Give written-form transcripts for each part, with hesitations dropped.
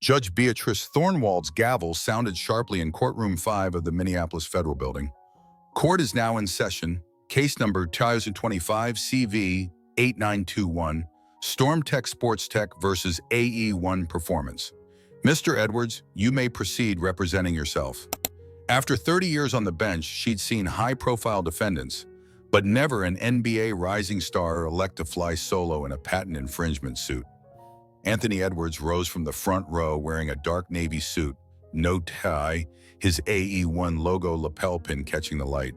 Judge Beatrice Thornwald's gavel sounded sharply in Courtroom 5 of the Minneapolis Federal Building. Court is now in session. Case number 2025 CV 8921, StormTech SportsTech versus AE1 Performance. Mr. Edwards, you may proceed representing yourself. After 30 years on the bench, she'd seen high-profile defendants, but never an NBA rising star elect to fly solo in a patent infringement suit. Anthony Edwards rose from the front row wearing a dark navy suit, no tie, his AE1 logo lapel pin catching the light.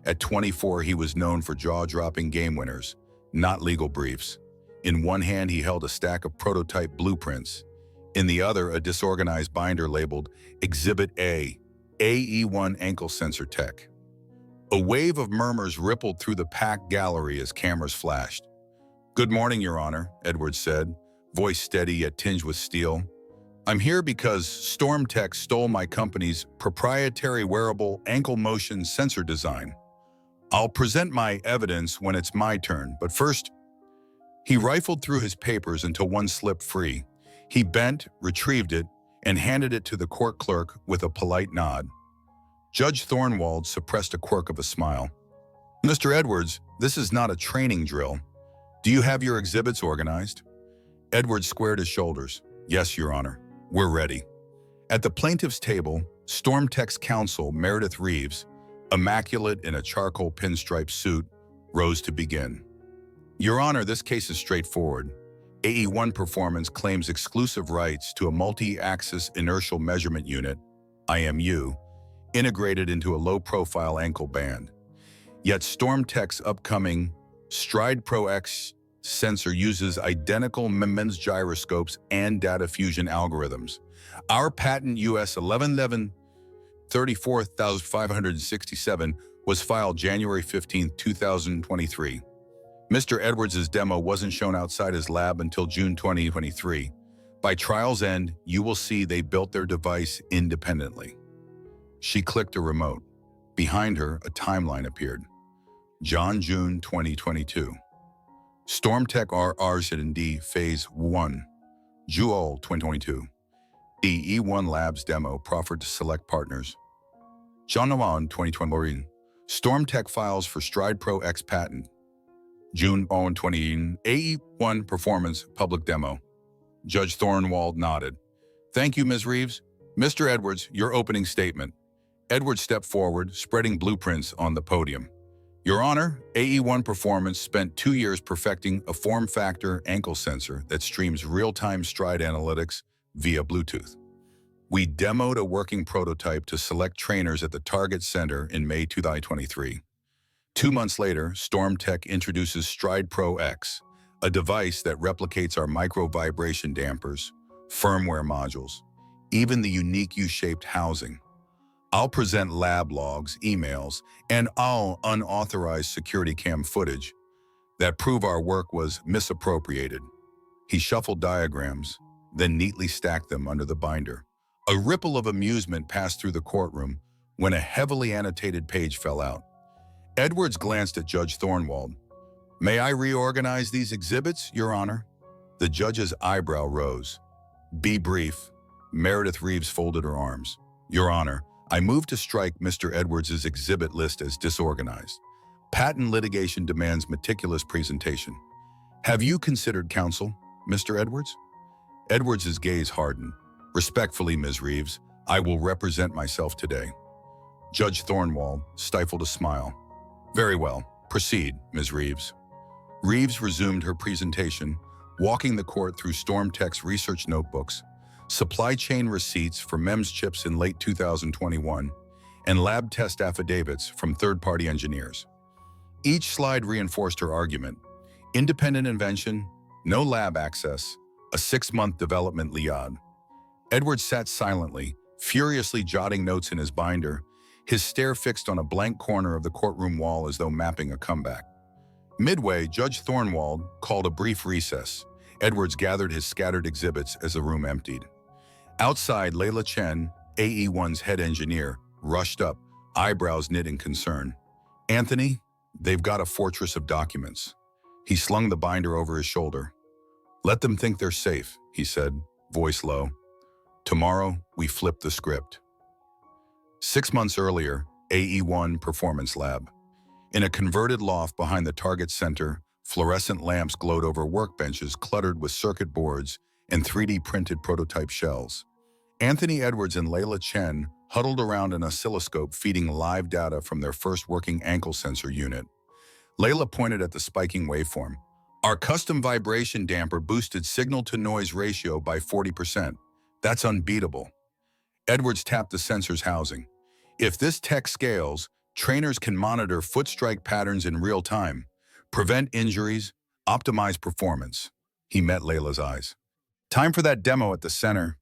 At 24, he was known for jaw-dropping game winners, not legal briefs. In one hand, he held a stack of prototype blueprints. In the other, a disorganized binder labeled Exhibit A, AE1 Ankle Sensor Tech. A wave of murmurs rippled through the packed gallery as cameras flashed. "Good morning, Your Honor," Edwards said, voice steady yet tinged with steel. "I'm here because StormTech stole my company's proprietary wearable ankle motion sensor design. I'll present my evidence when it's my turn, but first..." He rifled through his papers until one slipped free. He bent, retrieved it, and handed it to the court clerk with a polite nod. Judge Thornwald suppressed a quirk of a smile. "Mr. Edwards, this is not a training drill. Do you have your exhibits organized?" Edwards squared his shoulders. "Yes, Your Honor. We're ready." At the plaintiff's table, StormTech's counsel, Meredith Reeves, immaculate in a charcoal pinstripe suit, rose to begin. "Your Honor, this case is straightforward. AE1 Performance claims exclusive rights to a multi-axis inertial measurement unit, IMU, integrated into a low-profile ankle band. Yet StormTech's upcoming Stride Pro X sensor uses identical MEMS gyroscopes and data fusion algorithms. Our patent US 1111 34567 was filed January 15, 2023. Mr. Edwards' demo wasn't shown outside his lab until June 2023. By trial's end, you will see they built their device independently." She clicked a remote. Behind her, a timeline appeared. June 2022. StormTech R&D Phase 1. June 2022. DE1 Labs demo proffered to select partners. January 2020. StormTech files for Stride Pro X patent. June 20. AE1 Performance public demo. Judge Thornwald nodded. "Thank you, Ms. Reeves. Mr. Edwards, your opening statement." Edwards stepped forward, spreading blueprints on the podium. "Your Honor, AE1 Performance spent 2 years perfecting a form factor ankle sensor that streams real-time stride analytics via Bluetooth. We demoed a working prototype to select trainers at the Target Center in May 2023. 2 months later, StormTech introduces Stride Pro X, a device that replicates our micro-vibration dampers, firmware modules, even the unique U-shaped housing. I'll present lab logs, emails, and all unauthorized security cam footage that prove our work was misappropriated." He shuffled diagrams, then neatly stacked them under the binder. A ripple of amusement passed through the courtroom when a heavily annotated page fell out. Edwards glanced at Judge Thornwald. "May I reorganize these exhibits, Your Honor?" The judge's eyebrow rose. "Be brief." Meredith Reeves folded her arms. "Your Honor, I move to strike Mr. Edwards' exhibit list as disorganized. Patent litigation demands meticulous presentation. Have you considered counsel, Mr. Edwards?" Edwards' gaze hardened. "Respectfully, Ms. Reeves, I will represent myself today." Judge Thornwald stifled a smile. "Very well. Proceed, Ms. Reeves." Reeves resumed her presentation, walking the court through StormTech's research notebooks, supply chain receipts for MEMS chips in late 2021, and lab test affidavits from third-party engineers. Each slide reinforced her argument. Independent invention, no lab access, a 6-month development liad. Edwards sat silently, furiously jotting notes in his binder, his stare fixed on a blank corner of the courtroom wall as though mapping a comeback. Midway, Judge Thornwald called a brief recess. Edwards gathered his scattered exhibits as the room emptied. Outside, Layla Chen, AE1's head engineer, rushed up, eyebrows knit in concern. "Anthony, they've got a fortress of documents." He slung the binder over his shoulder. "Let them think they're safe," he said, voice low. Tomorrow, we flip the script. 6 months earlier, AE1 Performance Lab. In a converted loft behind the Target Center, fluorescent lamps glowed over workbenches cluttered with circuit boards and 3D-printed prototype shells. Anthony Edwards and Layla Chen huddled around an oscilloscope feeding live data from their first working ankle sensor unit. Layla pointed at the spiking waveform. Our custom vibration damper boosted signal-to-noise ratio by 40%. That's unbeatable. Edwards tapped the sensor's housing. If this tech scales, trainers can monitor foot strike patterns in real time, prevent injuries, optimize performance. He met Layla's eyes. Time for that demo at the center.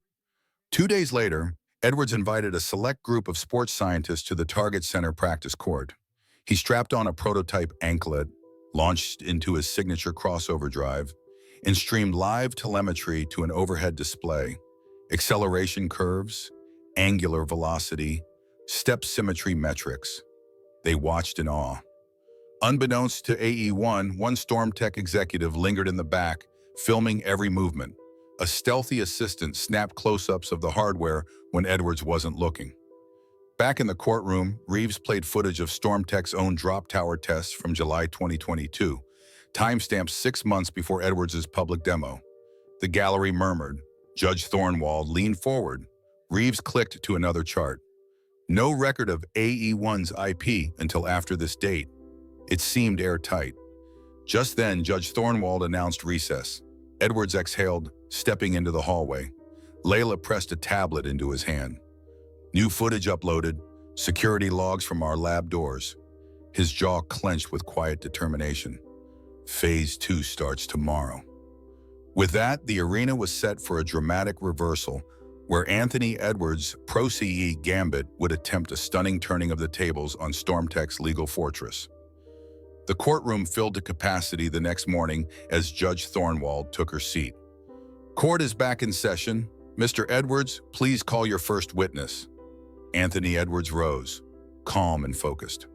2 days later, Edwards invited a select group of sports scientists to the Target Center practice court. He strapped on a prototype anklet, launched into his signature crossover drive, and streamed live telemetry to an overhead display. Acceleration curves, angular velocity, step symmetry metrics. They watched in awe. Unbeknownst to AE1, one StormTech executive lingered in the back, filming every movement. A stealthy assistant snapped close-ups of the hardware when Edwards wasn't looking. Back in the courtroom, Reeves played footage of StormTech's own drop tower tests from July 2022, timestamped 6 months before Edwards' public demo. The gallery murmured. Judge Thornwald leaned forward. Reeves clicked to another chart. No record of AE1's IP until after this date. It seemed airtight. Just then, Judge Thornwald announced recess. Edwards exhaled, stepping into the hallway. Layla pressed a tablet into his hand. New footage uploaded, security logs from our lab doors. His jaw clenched with quiet determination. Phase 2 starts tomorrow. With that, the arena was set for a dramatic reversal, where Anthony Edwards' pro-CE gambit would attempt a stunning turning of the tables on StormTech's legal fortress. The courtroom filled to capacity the next morning as Judge Thornwald took her seat. Court is back in session. Mr. Edwards, please call your first witness. Anthony Edwards rose, calm and focused.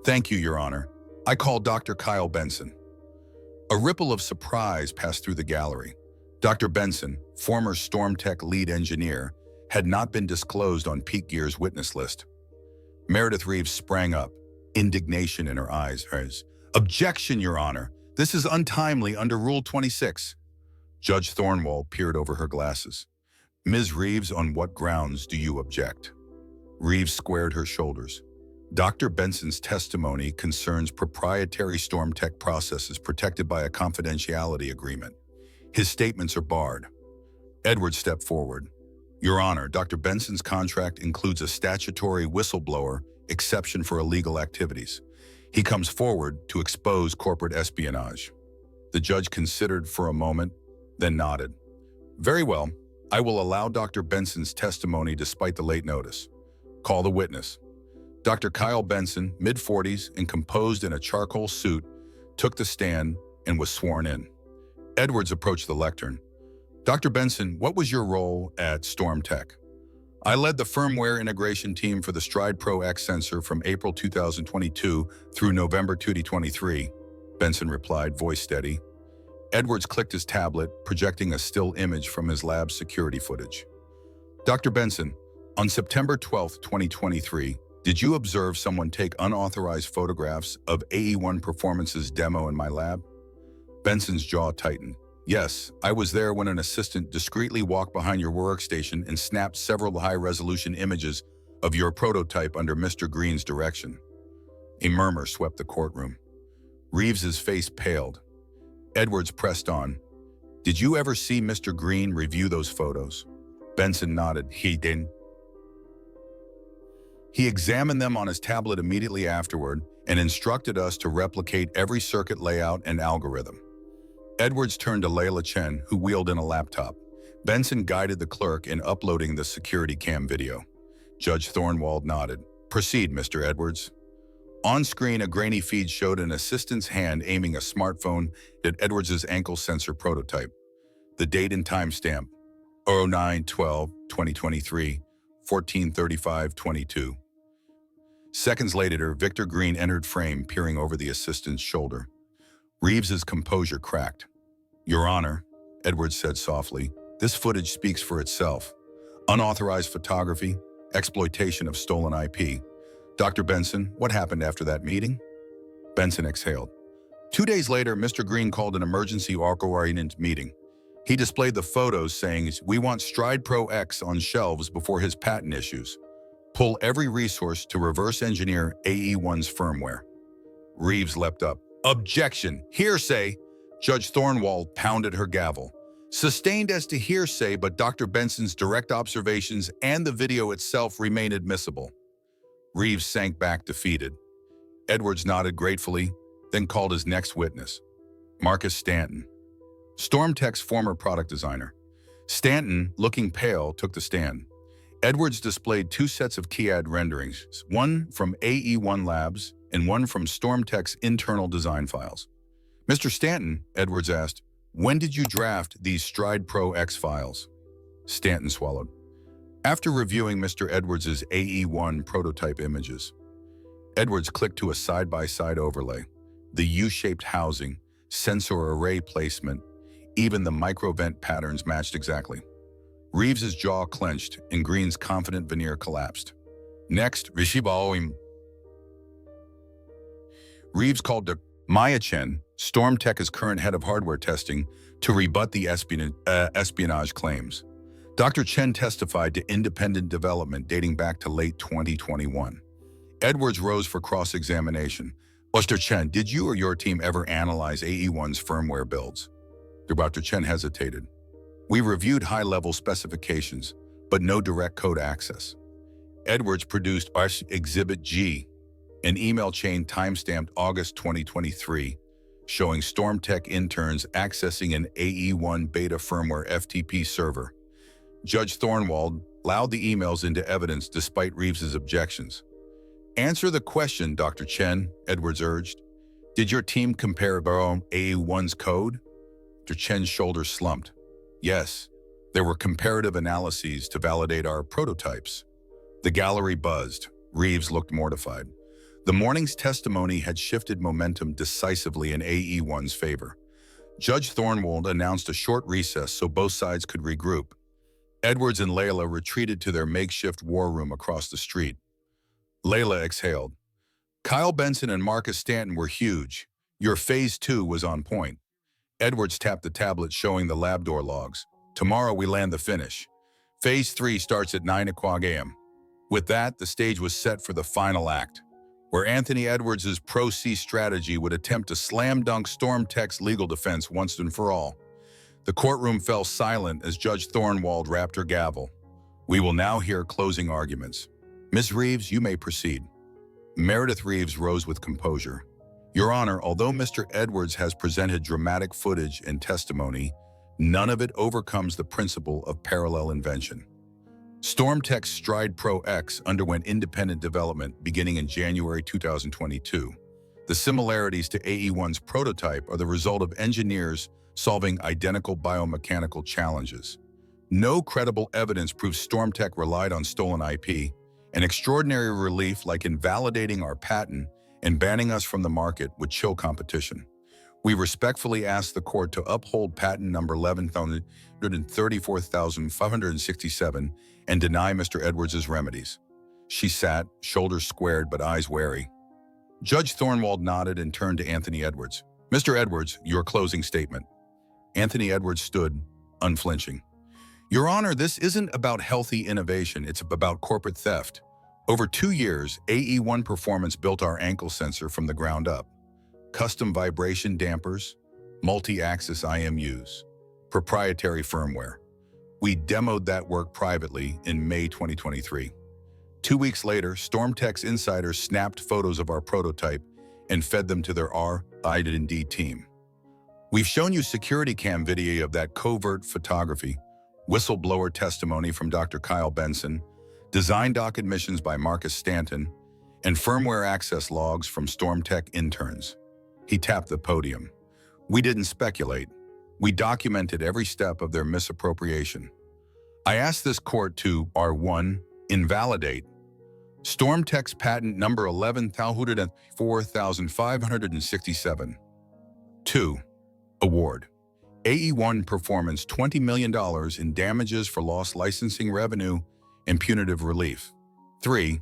Thank you, Your Honor. I call Dr. Kyle Benson. A ripple of surprise passed through the gallery. Dr. Benson, former StormTech lead engineer, had not been disclosed on Peak Gear's witness list. Meredith Reeves sprang up, indignation in her eyes. Objection, Your Honor. This is untimely under Rule 26. Judge Thornwald peered over her glasses. Ms. Reeves, on what grounds do you object? Reeves squared her shoulders. Dr. Benson's testimony concerns proprietary StormTech processes protected by a confidentiality agreement. His statements are barred. Edwards stepped forward. Your Honor, Dr. Benson's contract includes a statutory whistleblower exception for illegal activities. He comes forward to expose corporate espionage. The judge considered for a moment, then nodded. Very well, I will allow Dr. Benson's testimony despite the late notice. Call the witness. Dr. Kyle Benson, mid-40s and composed in a charcoal suit, took the stand and was sworn in. Edwards approached the lectern. Dr. Benson, what was your role at StormTech? I led the firmware integration team for the Stride Pro X sensor from April 2022 through November 2023, Benson replied, voice steady. Edwards clicked his tablet, projecting a still image from his lab's security footage. Dr. Benson, on September 12, 2023, did you observe someone take unauthorized photographs of AE1 Performance's demo in my lab? Benson's jaw tightened. Yes, I was there when an assistant discreetly walked behind your workstation and snapped several high-resolution images of your prototype under Mr. Green's direction. A murmur swept the courtroom. Reeves's face paled. Edwards pressed on. Did you ever see Mr. Green review those photos? Benson nodded. He didn't. He examined them on his tablet immediately afterward and instructed us to replicate every circuit layout and algorithm. Edwards turned to Layla Chen, who wheeled in a laptop. Benson guided the clerk in uploading the security cam video. Judge Thornwald nodded. Proceed, Mr. Edwards. On screen, a grainy feed showed an assistant's hand aiming a smartphone at Edwards' ankle sensor prototype. The date and timestamp, 09/12/2023, 14:35:22. Seconds later, Victor Green entered frame, peering over the assistant's shoulder. Reeves's composure cracked. Your Honor, Edwards said softly, this footage speaks for itself. Unauthorized photography, exploitation of stolen IP. Dr. Benson, what happened after that meeting? Benson exhaled. 2 days later, Mr. Green called an emergency oriented meeting. He displayed the photos saying, "We want Stride Pro X on shelves before his patent issues. Pull every resource to reverse engineer AE1's firmware." Reeves leapt up. "Objection! Hearsay!" Judge Thornwald pounded her gavel. "Sustained as to hearsay, but Dr. Benson's direct observations and the video itself remain admissible." Reeves sank back defeated. Edwards nodded gratefully, then called his next witness, Marcus Stanton, StormTech's former product designer. Stanton, looking pale, took the stand. Edwards displayed 2 sets of KIAD renderings, one from AE1 Labs and one from StormTech's internal design files. "Mr. Stanton," Edwards asked, "when did you draft these Stride Pro X files?" Stanton swallowed. "After reviewing Mr. Edwards's AE1 prototype images." Edwards clicked to a side-by-side overlay. The U-shaped housing, sensor array placement, even the microvent patterns matched exactly. Reeves's jaw clenched and Green's confident veneer collapsed. "Next, Reeves called to Maya Chen, StormTech's current head of hardware testing, to rebut the espionage claims. Dr. Chen testified to independent development dating back to late 2021. Edwards rose for cross-examination. "Mr. Chen, did you or your team ever analyze AE1's firmware builds?" Dr. Chen hesitated. "We reviewed high-level specifications, but no direct code access." Edwards produced Exhibit G, an email chain timestamped August 2023, showing StormTech interns accessing an AE1 beta firmware FTP server. Judge Thornwald allowed the emails into evidence despite Reeves's objections. "Answer the question, Dr. Chen," Edwards urged. "Did your team compare AE1's code?" Dr. Chen's shoulders slumped. "Yes, there were comparative analyses to validate our prototypes." The gallery buzzed. Reeves looked mortified. The morning's testimony had shifted momentum decisively in AE1's favor. Judge Thornwald announced a short recess so both sides could regroup. Edwards and Layla retreated to their makeshift war room across the street. Layla exhaled. "Kyle Benson and Marcus Stanton were huge. Your Phase 2 was on point." Edwards tapped the tablet showing the lab door logs. "Tomorrow we land the finish. Phase 3 starts at 9 a.m. With that, the stage was set for the final act, where Anthony Edwards' Pro-C strategy would attempt to slam-dunk StormTech's legal defense once and for all. The courtroom fell silent as Judge Thornwald rapped her gavel. "We will now hear closing arguments. Ms. Reeves, you may proceed." Meredith Reeves rose with composure. "Your Honor, although Mr. Edwards has presented dramatic footage and testimony, none of it overcomes the principle of parallel invention. StormTech's Stride Pro X underwent independent development beginning in January 2022. The similarities to AE1's prototype are the result of engineers solving identical biomechanical challenges. No credible evidence proves StormTech relied on stolen IP. An extraordinary relief like invalidating our patent and banning us from the market would chill competition. We respectfully ask the court to uphold patent number 11,34,567 and deny Mr. Edwards' remedies." She sat, shoulders squared but eyes wary. Judge Thornwald nodded and turned to Anthony Edwards. "Mr. Edwards, your closing statement." Anthony Edwards stood, unflinching. "Your Honor, this isn't about healthy innovation, it's about corporate theft. Over 2 years, AE1 Performance built our ankle sensor from the ground up. Custom vibration dampers, multi-axis IMUs, proprietary firmware. We demoed that work privately in May 2023. 2 weeks later, StormTech's insiders snapped photos of our prototype and fed them to their R&D team. We've shown you security cam video of that covert photography, whistleblower testimony from Dr. Kyle Benson, design doc admissions by Marcus Stanton, and firmware access logs from StormTech interns." He tapped the podium. "We didn't speculate. We documented every step of their misappropriation. I ask this court to R1, invalidate StormTech's patent number 11,004,567. 2. Award AE1 Performance $20 million in damages for lost licensing revenue and punitive relief. 3.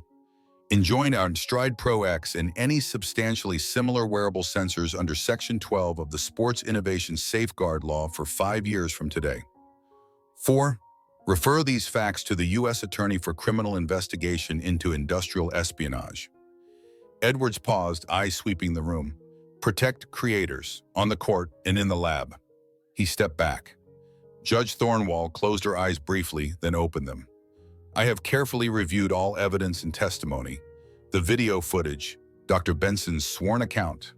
Enjoin on Stride Pro X and any substantially similar wearable sensors under Section 12 of the Sports Innovation Safeguard Law for 5 years from today. 4. Refer these facts to the U.S. Attorney for Criminal Investigation into Industrial Espionage. Edwards paused, eyes sweeping the room. Protect creators, on the court and in the lab. He stepped back. Judge Thornwald closed her eyes briefly, then opened them. I have carefully reviewed all evidence and testimony, the video footage, Dr. Benson's sworn account,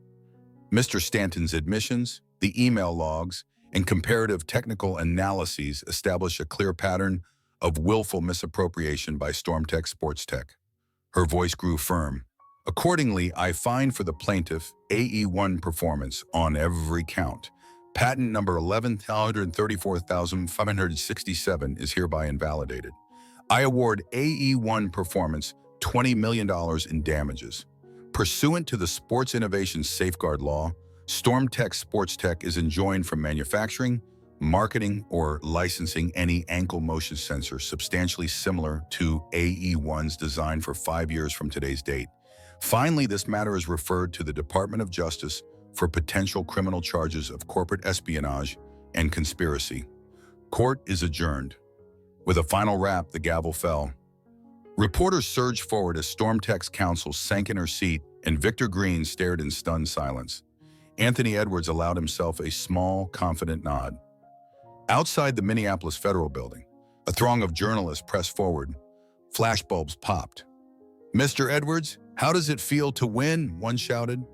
Mr. Stanton's admissions, the email logs, and comparative technical analyses establish a clear pattern of willful misappropriation by StormTech SportsTech. Her voice grew firm. Accordingly, I find for the plaintiff AE1 Performance on every count. Patent number 11,34567 is hereby invalidated. I award AE1 Performance $20 million in damages. Pursuant to the Sports Innovation Safeguard Law, StormTech SportsTech is enjoined from manufacturing, marketing, or licensing any ankle motion sensor substantially similar to AE1's design for 5 years from today's date. Finally, this matter is referred to the Department of Justice for potential criminal charges of corporate espionage and conspiracy. Court is adjourned. With a final rap, the gavel fell. Reporters surged forward as StormTech's counsel sank in her seat and Victor Green stared in stunned silence. Anthony Edwards allowed himself a small, confident nod. Outside the Minneapolis Federal Building, a throng of journalists pressed forward. Flashbulbs popped. "Mr. Edwards, how does it feel to win?" one shouted.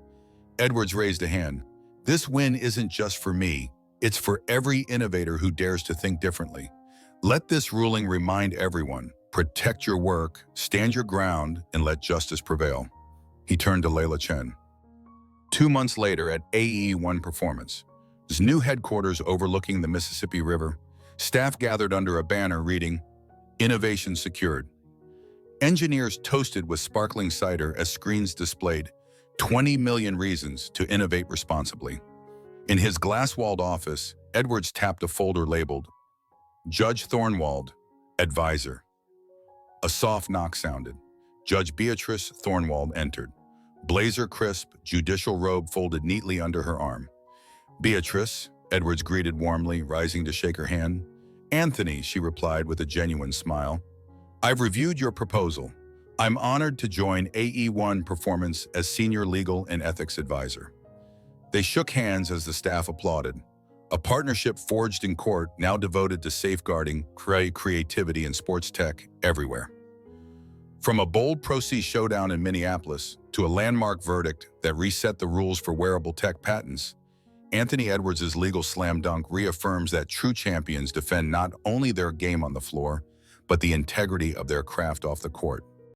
Edwards raised a hand. "This win isn't just for me. It's for every innovator who dares to think differently. Let this ruling remind everyone, protect your work, stand your ground, and let justice prevail." He turned to Layla Chen. 2 months later at AE1 Performance, his new headquarters overlooking the Mississippi River, staff gathered under a banner reading, "Innovation Secured." Engineers toasted with sparkling cider as screens displayed 20 million reasons to innovate responsibly. In his glass-walled office, Edwards tapped a folder labeled, "Judge Thornwald, Advisor." A soft knock sounded. Judge Beatrice Thornwald entered. Blazer crisp, judicial robe folded neatly under her arm. "Beatrice," Edwards greeted warmly, rising to shake her hand. "Anthony," she replied with a genuine smile. "I've reviewed your proposal. I'm honored to join AE1 Performance as Senior Legal and Ethics Advisor." They shook hands as the staff applauded. A partnership forged in court, now devoted to safeguarding creativity and sports tech everywhere. From a bold pro se showdown in Minneapolis to a landmark verdict that reset the rules for wearable tech patents, Anthony Edwards' legal slam dunk reaffirms that true champions defend not only their game on the floor, but the integrity of their craft off the court.